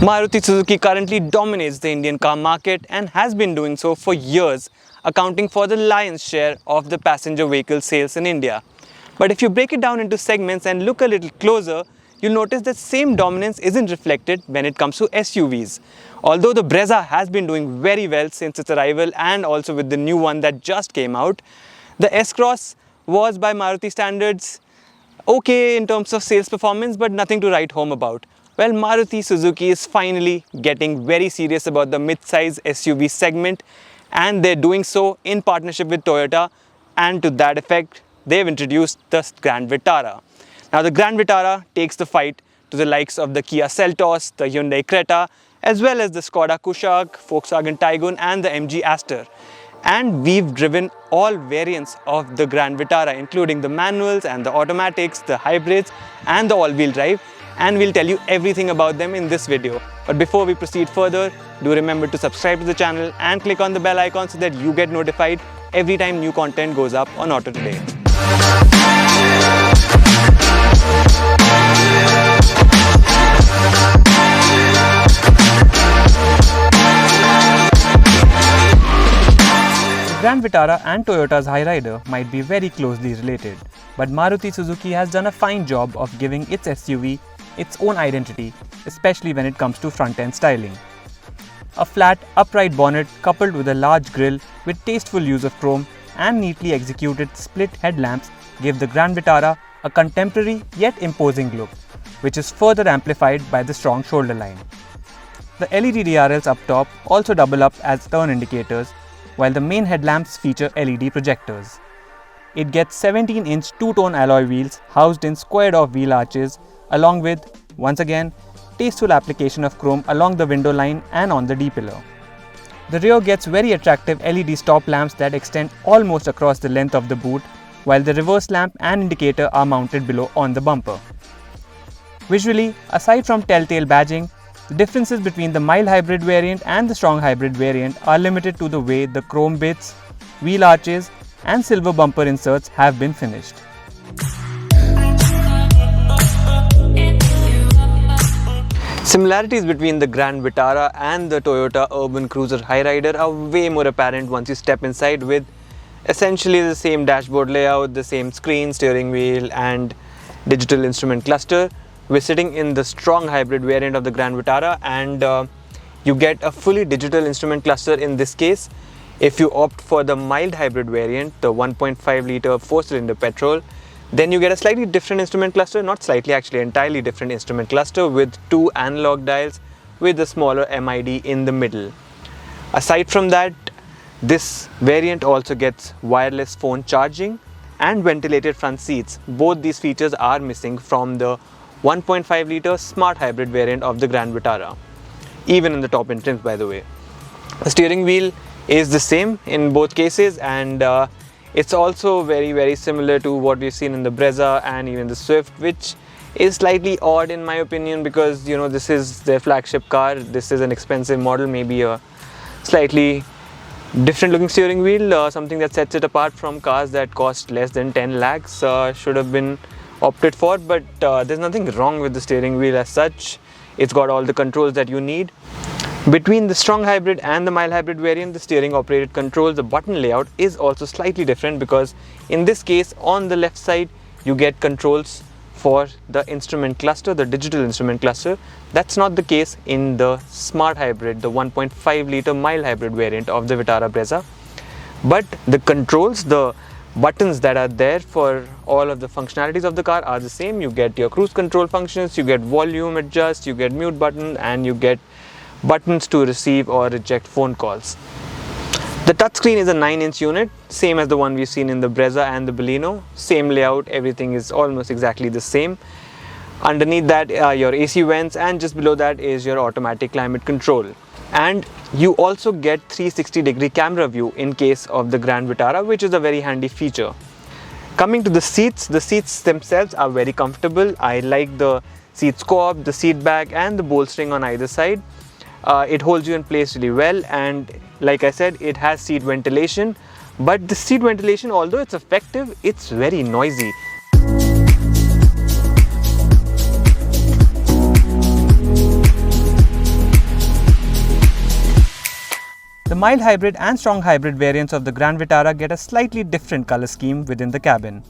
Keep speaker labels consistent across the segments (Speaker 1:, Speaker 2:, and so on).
Speaker 1: Maruti Suzuki currently dominates the Indian car market and has been doing so for years, accounting for the lion's share of the passenger vehicle sales in India. But if you break it down into segments and look a little closer, you'll notice that same dominance isn't reflected when it comes to SUVs. Although the Brezza has been doing very well since its arrival and also with the new one that just came out, the S-Cross was by Maruti standards okay in terms of sales performance, but nothing to write home about. Well, Maruti Suzuki is finally getting very serious about the mid-size SUV segment, and they're doing so in partnership with Toyota, and to that effect, they've introduced the Grand Vitara. Now, the Grand Vitara takes the fight to the likes of the Kia Seltos, the Hyundai Creta, as well as the Skoda Kushaq, Volkswagen Taigun, and the MG Astor. And we've driven all variants of the Grand Vitara, including the manuals and the automatics, the hybrids, and the all-wheel drive. And we'll tell you everything about them in this video. But before we proceed further, do remember to subscribe to the channel and click on the bell icon so that you get notified every time new content goes up on Auto Today. The Grand Vitara and Toyota's Hyryder might be very closely related, but Maruti Suzuki has done a fine job of giving its SUV its own identity, especially when it comes to front-end styling. A flat, upright bonnet coupled with a large grille with tasteful use of chrome and neatly executed split headlamps give the Grand Vitara a contemporary yet imposing look, which is further amplified by the strong shoulder line. The LED DRLs up top also double up as turn indicators, while the main headlamps feature LED projectors. It gets 17-inch two-tone alloy wheels housed in squared-off wheel arches, along with, once again, tasteful application of chrome along the window line and on the D-pillar. The rear gets very attractive LED stop lamps that extend almost across the length of the boot, while the reverse lamp and indicator are mounted below on the bumper. Visually, aside from telltale badging, the differences between the mild hybrid variant and the strong hybrid variant are limited to the way the chrome bits, wheel arches, and silver bumper inserts have been finished. Similarities between the Grand Vitara and the Toyota Urban Cruiser Hyryder are way more apparent once you step inside, with essentially the same dashboard layout, the same screen, steering wheel, and digital instrument cluster. We're sitting in the strong hybrid variant of the Grand Vitara, and you get a fully digital instrument cluster in this case. If you opt for the mild hybrid variant, the 1.5 litre 4-cylinder petrol, then you get a slightly different instrument cluster, not slightly, actually entirely different instrument cluster with two analog dials with a smaller MID in the middle. Aside from that, this variant also gets wireless phone charging and ventilated front seats. Both these features are missing from the 1.5 litre smart hybrid variant of the Grand Vitara, even in the top end trims, by the way. The steering wheel is the same in both cases, and it's also very similar to what we've seen in the Brezza and even the Swift, which is slightly odd in my opinion, because this is their flagship car. This is an expensive model, maybe a slightly different looking steering wheel, something that sets it apart from cars that cost less than 10 lakhs should have been opted for. But there's nothing wrong with the steering wheel as such. It's got all the controls that you need. Between the strong hybrid and the mild hybrid variant, the steering operated controls, the button layout is also slightly different, because in this case on the left side you get controls for the instrument cluster, the digital instrument cluster. That's not the case in the smart hybrid, the 1.5 litre mild hybrid variant of the Vitara Brezza. But the controls, the buttons that are there for all of the functionalities of the car are the same. You get your cruise control functions, you get volume adjust, you get mute button, and you get buttons to receive or reject phone calls. The touchscreen is a 9-inch unit, same as the one we've seen in the Brezza and the Baleno. Same layout, everything is almost exactly the same. Underneath that your AC vents, and just below that is your automatic climate control. And you also get 360-degree camera view in case of the Grand Vitara, which is a very handy feature. Coming to the seats themselves are very comfortable. I like the seat scope, the seat back, and the bolstering on either side. It holds you in place really well, and like I said, it has seat ventilation, but the seat ventilation, although it's effective, it's very noisy. mild hybrid and strong hybrid variants of the Grand Vitara get a slightly different color scheme within the cabin.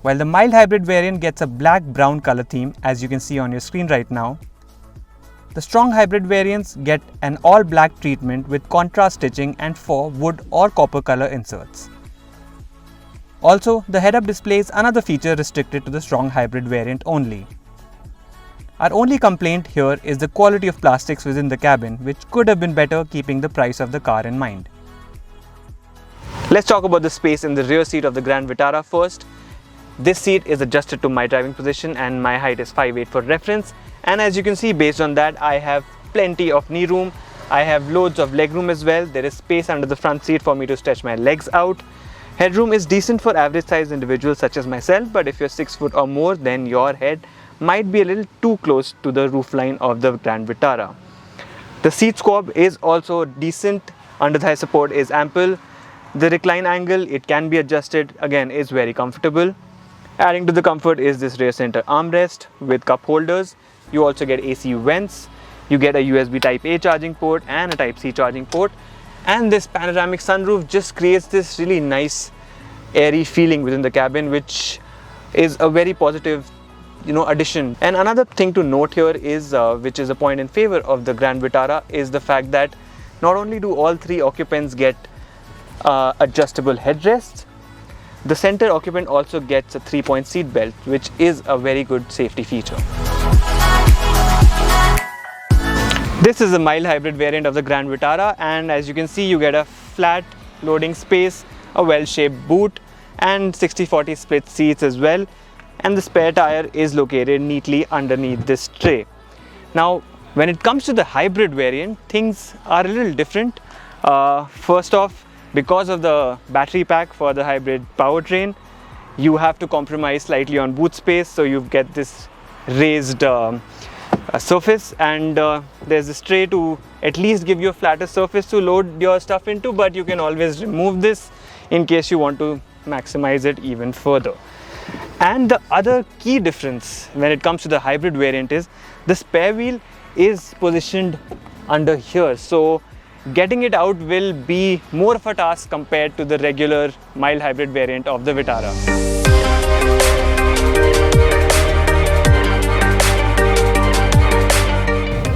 Speaker 1: While the mild hybrid variant gets a black-brown color theme, as you can see on your screen right now, the strong hybrid variants get an all-black treatment with contrast stitching and 4 wood or copper color inserts. Also, the head-up display is another feature restricted to the strong hybrid variant only. Our only complaint here is the quality of plastics within the cabin, which could have been better keeping the price of the car in mind. Let's talk about the space in the rear seat of the Grand Vitara first. This seat is adjusted to my driving position and my height is 5'8" for reference, and as you can see, based on that, I have plenty of knee room. I have loads of leg room as well. There is space under the front seat for me to stretch my legs out. Headroom is decent for average sized individuals such as myself, but if you're 6 foot or more, then your head might be a little too close to the roofline of the Grand Vitara. The seat squab is also decent. Under thigh support is ample. The recline angle, it can be adjusted, again is very comfortable. Adding to the comfort is this rear center armrest with cup holders. You also get AC vents. You get a USB Type A charging port and a Type C charging port. And this panoramic sunroof just creates this really nice airy feeling within the cabin, which is a very positive addition. And another thing to note here is, which is a point in favor of the Grand Vitara, is the fact that not only do all 3 occupants get adjustable headrests, the center occupant also gets a 3-point seat belt, which is a very good safety feature. This is a mild hybrid variant of the Grand Vitara, and as you can see, you get a flat loading space, a well-shaped boot, and 60-40 split seats as well. And the spare tire is located neatly underneath this tray. Now, when it comes to the hybrid variant, things are a little different. First off, because of the battery pack for the hybrid powertrain, you have to compromise slightly on boot space, so you get this raised surface, and there's this tray to at least give you a flatter surface to load your stuff into, but you can always remove this in case you want to maximize it even further. And the other key difference when it comes to the hybrid variant is the spare wheel is positioned under here, so getting it out will be more of a task compared to the regular mild hybrid variant of the Vitara.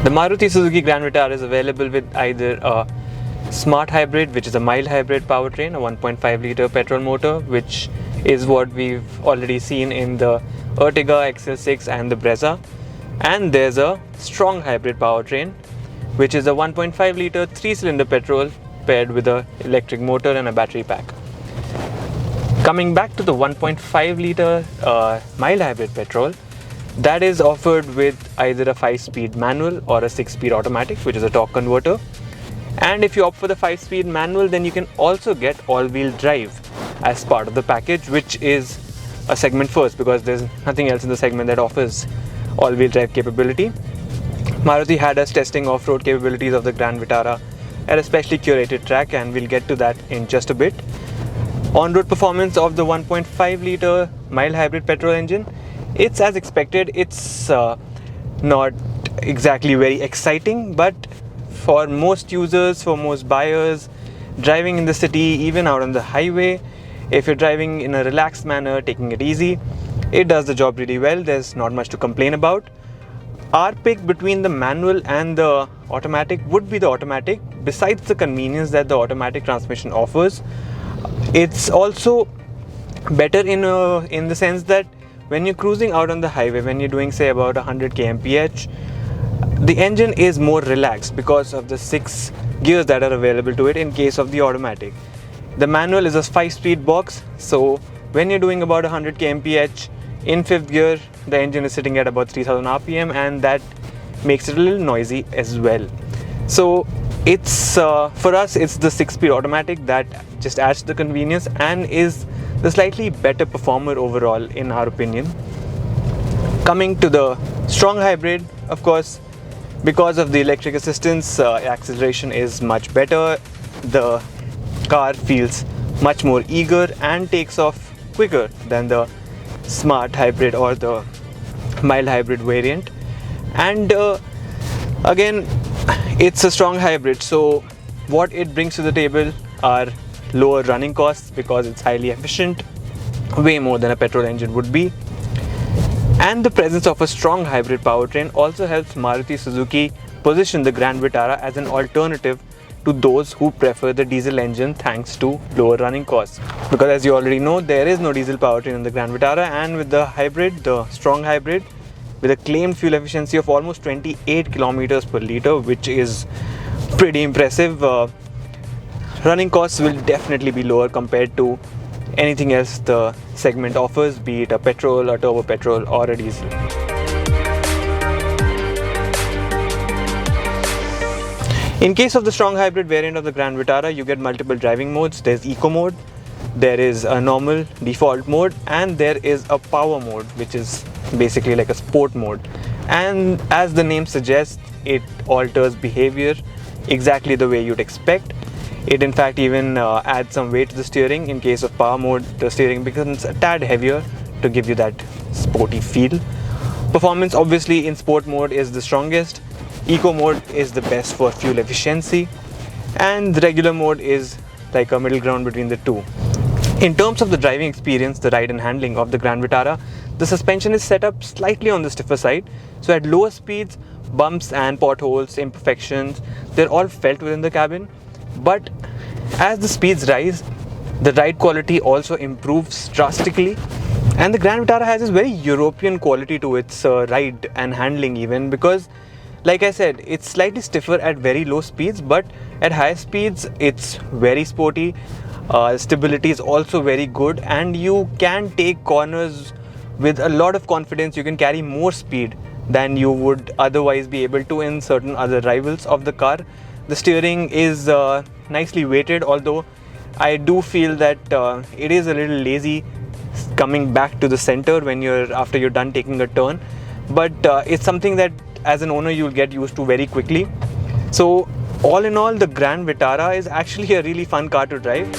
Speaker 1: The Maruti Suzuki Grand Vitara is available with either a smart hybrid, which is a mild hybrid powertrain, a 1.5 litre petrol motor, which is what we've already seen in the Ertiga, XL6 and the Brezza. And there's a strong hybrid powertrain, which is a 1.5 litre 3-cylinder petrol paired with an electric motor and a battery pack. Coming back to the 1.5 litre mild hybrid petrol, that is offered with either a 5-speed manual or a 6-speed automatic, which is a torque converter. And if you opt for the 5-speed manual, then you can also get all-wheel drive as part of the package, which is a segment first because there's nothing else in the segment that offers all-wheel drive capability. Maruti had us testing off-road capabilities of the Grand Vitara at a specially curated track, and we'll get to that in just a bit. On-road performance of the 1.5 litre mild hybrid petrol engine, it's as expected. It's not exactly very exciting, but for most users, for most buyers, driving in the city, even out on the highway, if you're driving in a relaxed manner, taking it easy, it does the job really well. There's not much to complain about. Our pick between the manual and the automatic would be the automatic. Besides the convenience that the automatic transmission offers, it's also better in the sense that when you're cruising out on the highway, when you're doing say about 100 kmph, the engine is more relaxed because of the 6 gears that are available to it in case of the automatic. The manual is a 5-speed box, so when you're doing about 100 kmph in 5th gear, the engine is sitting at about 3000 rpm, and that makes it a little noisy as well. So it's for us, it's the 6-speed automatic that just adds to the convenience and is the slightly better performer overall in our opinion. Coming to the strong hybrid, of course, because of the electric assistance, acceleration is much better. The car feels much more eager and takes off quicker than the smart hybrid or the mild hybrid variant. And again, it's a strong hybrid, so What it brings to the table are lower running costs because it's highly efficient, way more than a petrol engine would be. And the presence of a strong hybrid powertrain also helps Maruti Suzuki position the Grand Vitara as an alternative to those who prefer the diesel engine thanks to lower running costs. Because as you already know, there is no diesel powertrain in the Grand Vitara, and with the hybrid, the strong hybrid, with a claimed fuel efficiency of almost 28 kilometers per liter, which is pretty impressive, running costs will definitely be lower compared to anything else the segment offers, be it a petrol, a turbo petrol or a diesel. In case of the strong hybrid variant of the Grand Vitara, you get multiple driving modes. There's eco mode, there is a normal default mode, and there is a power mode, which is basically like a sport mode. And as the name suggests, it alters behavior exactly the way you'd expect. It in fact even adds some weight to the steering. In case of power mode, the steering becomes a tad heavier to give you that sporty feel. Performance obviously in sport mode is the strongest. Eco mode is the best for fuel efficiency, and the regular mode is like a middle ground between the two. In terms of the driving experience, the ride and handling of the Grand Vitara, the suspension is set up slightly on the stiffer side, so at lower speeds, bumps and potholes, imperfections, they're all felt within the cabin. But as the speeds rise, the ride quality also improves drastically, and the Grand Vitara has this very European quality to its ride and handling even, because like I said, it's slightly stiffer at very low speeds, but at high speeds it's very sporty. Stability is also very good, and you can take corners with a lot of confidence. You can carry more speed than you would otherwise be able to in certain other rivals of the car. The steering is nicely weighted, although I do feel that it is a little lazy coming back to the center when after you're done taking a turn, but it's something that as an owner you'll get used to very quickly. So all in all, the Grand Vitara is actually a really fun car to drive.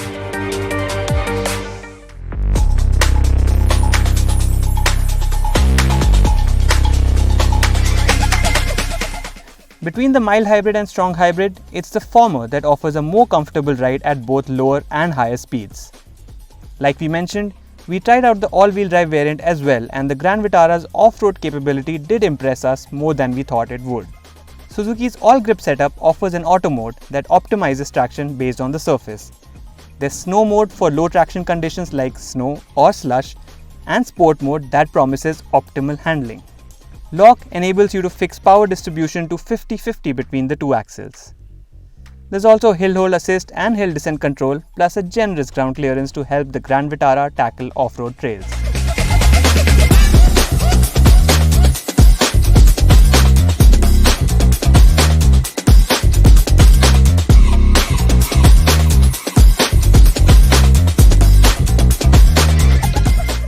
Speaker 1: Between the mild hybrid and strong hybrid, it's the former that offers a more comfortable ride at both lower and higher speeds. Like we mentioned, we tried out the all-wheel drive variant as well, and the Grand Vitara's off-road capability did impress us more than we thought it would. Suzuki's all-grip setup offers an auto mode that optimizes traction based on the surface. There's snow mode for low traction conditions like snow or slush, and sport mode that promises optimal handling. Lock enables you to fix power distribution to 50-50 between the two axles. There's also hill hold assist and hill descent control, plus a generous ground clearance to help the Grand Vitara tackle off-road trails.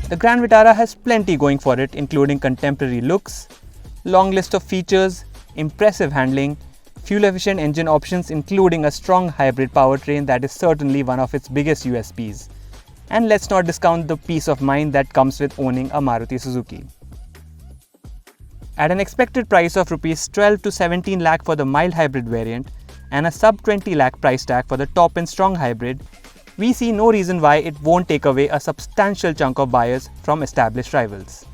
Speaker 1: The Grand Vitara has plenty going for it, including contemporary looks, long list of features, impressive handling, fuel-efficient engine options including a strong hybrid powertrain that is certainly one of its biggest USPs. And let's not discount the peace of mind that comes with owning a Maruti Suzuki. At an expected price of Rs 12 to 17 lakh for the mild hybrid variant and a sub 20 lakh price tag for the top-end strong hybrid, we see no reason why it won't take away a substantial chunk of buyers from established rivals.